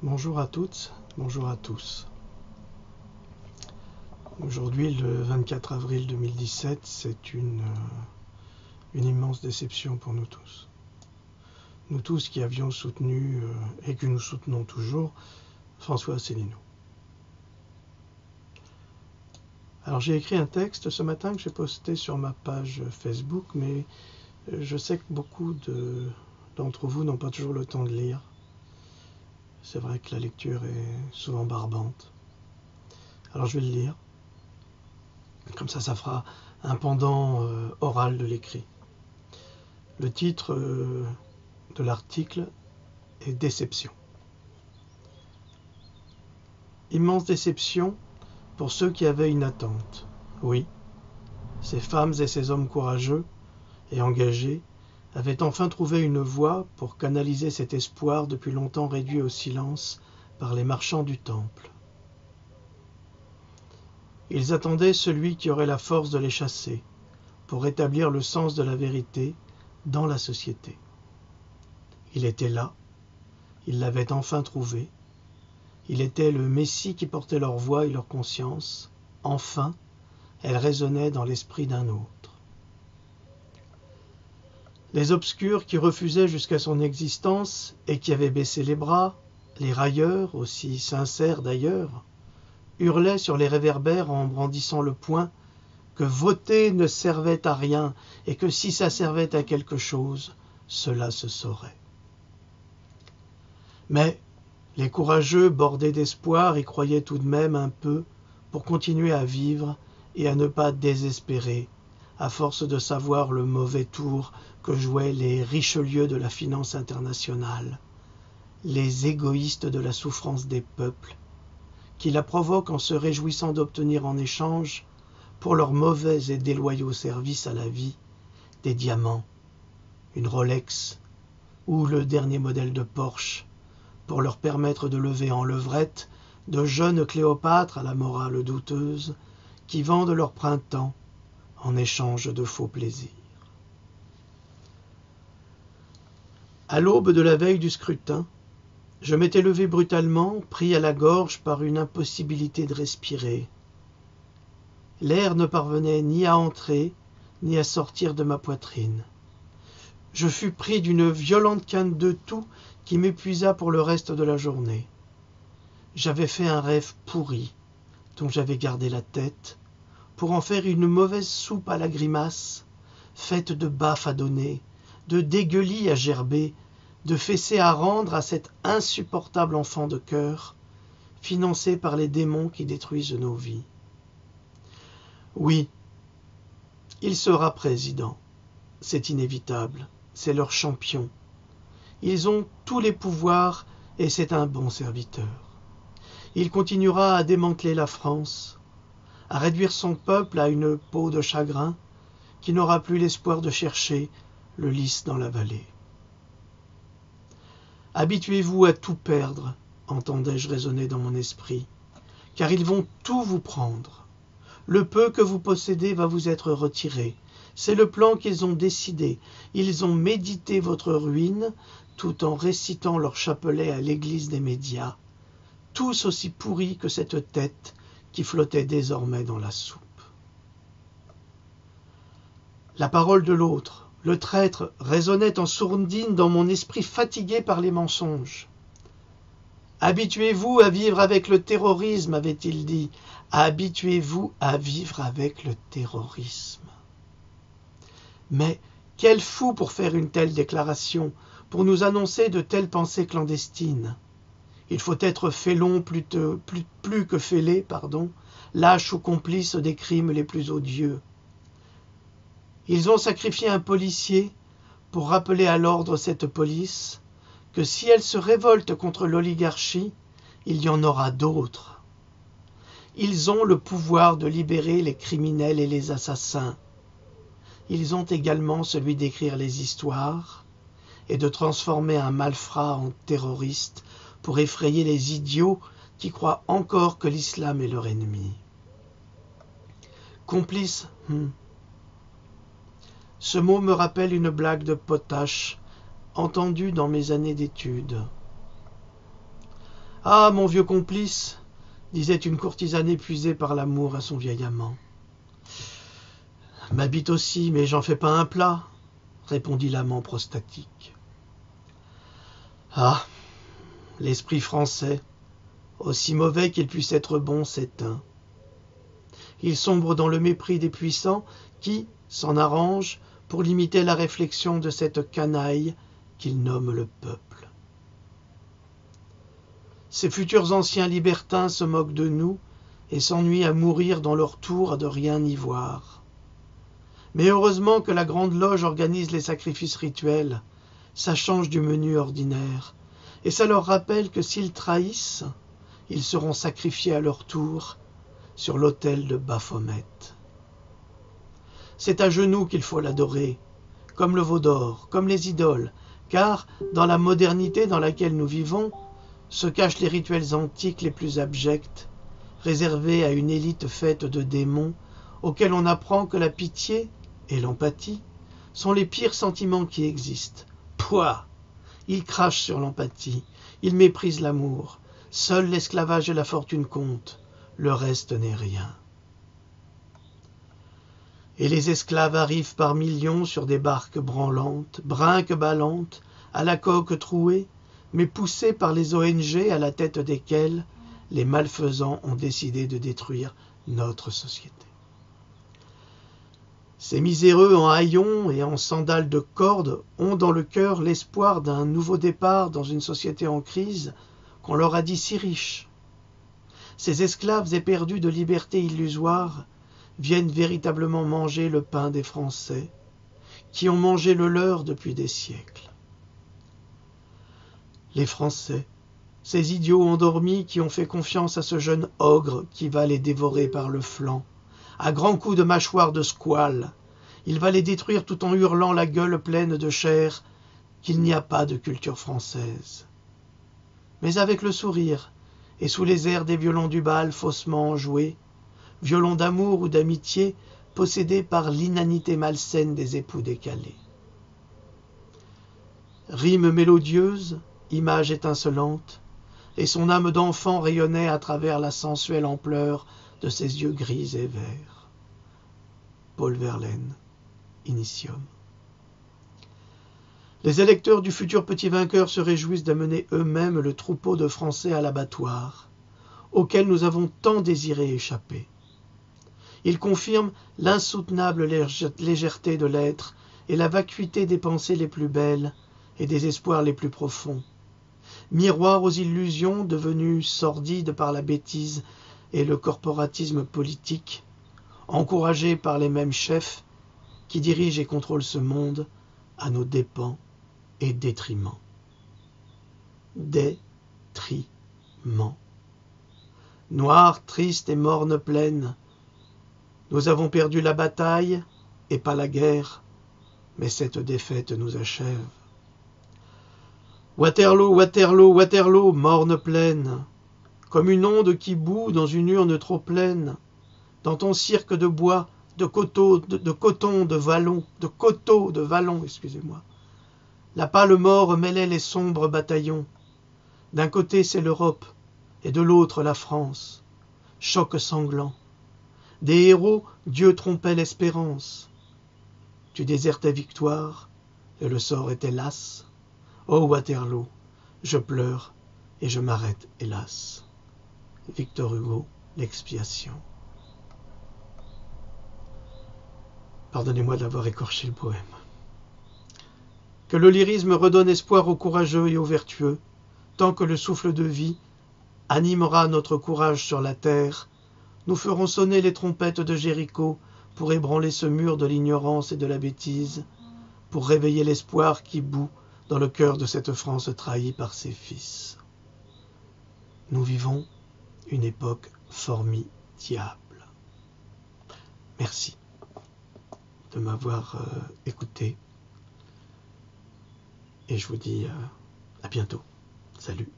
Bonjour à toutes, bonjour à tous. Aujourd'hui, le 24 avril 2017, c'est une immense déception pour nous tous. Nous tous qui avions soutenu, et que nous soutenons toujours, François Asselineau. Alors j'ai écrit un texte ce matin que j'ai posté sur ma page Facebook, mais je sais que beaucoup d'entre vous n'ont pas toujours le temps de lire. C'est vrai que la lecture est souvent barbante. Alors je vais le lire. Comme ça fera un pendant oral de l'écrit. Le titre de l'article est Déception. Immense déception pour ceux qui avaient une attente. Oui, ces femmes et ces hommes courageux et engagés avaient enfin trouvé une voie pour canaliser cet espoir depuis longtemps réduit au silence par les marchands du temple. Ils attendaient celui qui aurait la force de les chasser, pour rétablir le sens de la vérité dans la société. Il était là, ils l'avaient enfin trouvé. Il était le Messie qui portait leur voix et leur conscience. Enfin, elle résonnait dans l'esprit d'un autre. Les obscurs qui refusaient jusqu'à son existence et qui avaient baissé les bras, les railleurs, aussi sincères d'ailleurs, hurlaient sur les réverbères en brandissant le poing que voter ne servait à rien et que si ça servait à quelque chose, cela se saurait. Mais les courageux, bordés d'espoir, y croyaient tout de même un peu pour continuer à vivre et à ne pas désespérer, à force de savoir le mauvais tour que jouaient les Richelieu de la finance internationale, les égoïstes de la souffrance des peuples, qui la provoquent en se réjouissant d'obtenir en échange, pour leurs mauvais et déloyaux services à la vie, des diamants, une Rolex ou le dernier modèle de Porsche, pour leur permettre de lever en levrette de jeunes Cléopâtres à la morale douteuse qui vendent leur printemps en échange de faux plaisirs. À l'aube de la veille du scrutin, je m'étais levé brutalement, pris à la gorge par une impossibilité de respirer. L'air ne parvenait ni à entrer, ni à sortir de ma poitrine. Je fus pris d'une violente quinte de toux qui m'épuisa pour le reste de la journée. J'avais fait un rêve pourri, dont j'avais gardé la tête, pour en faire une mauvaise soupe à la grimace, faite de baffes à donner, de dégueulis à gerber, de fessées à rendre à cet insupportable enfant de cœur, financé par les démons qui détruisent nos vies. Oui, il sera président, c'est inévitable, c'est leur champion. Ils ont tous les pouvoirs et c'est un bon serviteur. Il continuera à démanteler la France, à réduire son peuple à une peau de chagrin qui n'aura plus l'espoir de chercher le lys dans la vallée. Habituez-vous à tout perdre, entendais-je résonner dans mon esprit, car ils vont tout vous prendre. Le peu que vous possédez va vous être retiré. C'est le plan qu'ils ont décidé. Ils ont médité votre ruine tout en récitant leur chapelet à l'église des médias, tous aussi pourris que cette tête qui flottait désormais dans la soupe. La parole de l'autre, le traître, résonnait en sourdine dans mon esprit fatigué par les mensonges. « Habituez-vous à vivre avec le terrorisme, avait-il dit. Habituez-vous à vivre avec le terrorisme. » Mais quel fou pour faire une telle déclaration, pour nous annoncer de telles pensées clandestines. Il faut être félon plus que fêlé, lâche ou complice des crimes les plus odieux. Ils ont sacrifié un policier pour rappeler à l'ordre cette police que si elle se révolte contre l'oligarchie, il y en aura d'autres. Ils ont le pouvoir de libérer les criminels et les assassins. Ils ont également celui d'écrire les histoires et de transformer un malfrat en terroriste pour effrayer les idiots qui croient encore que l'islam est leur ennemi. Complice, Ce mot me rappelle une blague de potache entendue dans mes années d'études. Ah, mon vieux complice, disait une courtisane épuisée par l'amour à son vieil amant. Ma bite aussi, mais j'en fais pas un plat, répondit l'amant prostatique. Ah, l'esprit français, aussi mauvais qu'il puisse être bon, s'éteint. Il sombre dans le mépris des puissants qui s'en arrangent pour limiter la réflexion de cette canaille qu'ils nomment le peuple. Ces futurs anciens libertins se moquent de nous et s'ennuient à mourir dans leur tour à de rien y voir. Mais heureusement que la Grande Loge organise les sacrifices rituels, ça change du menu ordinaire, et ça leur rappelle que s'ils trahissent, ils seront sacrifiés à leur tour sur l'autel de Baphomet. C'est à genoux qu'il faut l'adorer, comme le veau d'or, comme les idoles, car dans la modernité dans laquelle nous vivons, se cachent les rituels antiques les plus abjects, réservés à une élite faite de démons, auxquels on apprend que la pitié et l'empathie sont les pires sentiments qui existent. Pouah! Ils crachent sur l'empathie, ils méprisent l'amour. Seul l'esclavage et la fortune comptent, le reste n'est rien. Et les esclaves arrivent par millions sur des barques branlantes, brinque-ballantes, à la coque trouée, mais poussés par les ONG à la tête desquelles les malfaisants ont décidé de détruire notre société. Ces miséreux en haillons et en sandales de corde ont dans le cœur l'espoir d'un nouveau départ dans une société en crise qu'on leur a dit si riche. Ces esclaves éperdus de liberté illusoire viennent véritablement manger le pain des Français, qui ont mangé le leur depuis des siècles. Les Français, ces idiots endormis qui ont fait confiance à ce jeune ogre qui va les dévorer par le flanc, à grands coups de mâchoire de squale, il va les détruire tout en hurlant la gueule pleine de chair qu'il n'y a pas de culture française. Mais avec le sourire, et sous les airs des violons du bal faussement enjoués, violons d'amour ou d'amitié possédés par l'inanité malsaine des époux décalés. Rime mélodieuse, image étincelante, et son âme d'enfant rayonnait à travers la sensuelle ampleur de ses yeux gris et verts. Paul Verlaine, Initium. Les électeurs du futur petit vainqueur se réjouissent d'amener eux-mêmes le troupeau de Français à l'abattoir, auquel nous avons tant désiré échapper. Ils confirment l'insoutenable légèreté de l'être et la vacuité des pensées les plus belles et des espoirs les plus profonds. Miroir aux illusions devenues sordides par la bêtise et le corporatisme politique, encouragés par les mêmes chefs qui dirigent et contrôlent ce monde à nos dépens et détriments. Détriment. Noire, triste et morne plaine, nous avons perdu la bataille et pas la guerre, mais cette défaite nous achève. Waterloo, Waterloo, Waterloo, morne plaine, comme une onde qui bout dans une urne trop pleine, dans ton cirque de bois, de coteaux, de coton, de vallon, de coteaux, de vallon, excusez-moi. La pâle mort mêlait les sombres bataillons. D'un côté c'est l'Europe, et de l'autre la France. Choc sanglant. Des héros, Dieu trompait l'espérance. Tu désertais victoire, et le sort était las. Ô Waterloo, je pleure et je m'arrête, hélas. Victor Hugo, L'expiation. Pardonnez-moi d'avoir écorché le poème. Que le lyrisme redonne espoir aux courageux et aux vertueux, tant que le souffle de vie animera notre courage sur la terre, nous ferons sonner les trompettes de Jéricho pour ébranler ce mur de l'ignorance et de la bêtise, pour réveiller l'espoir qui bout dans le cœur de cette France trahie par ses fils. Nous vivons une époque formidable. Merci de m'avoir écouté et je vous dis à bientôt. Salut.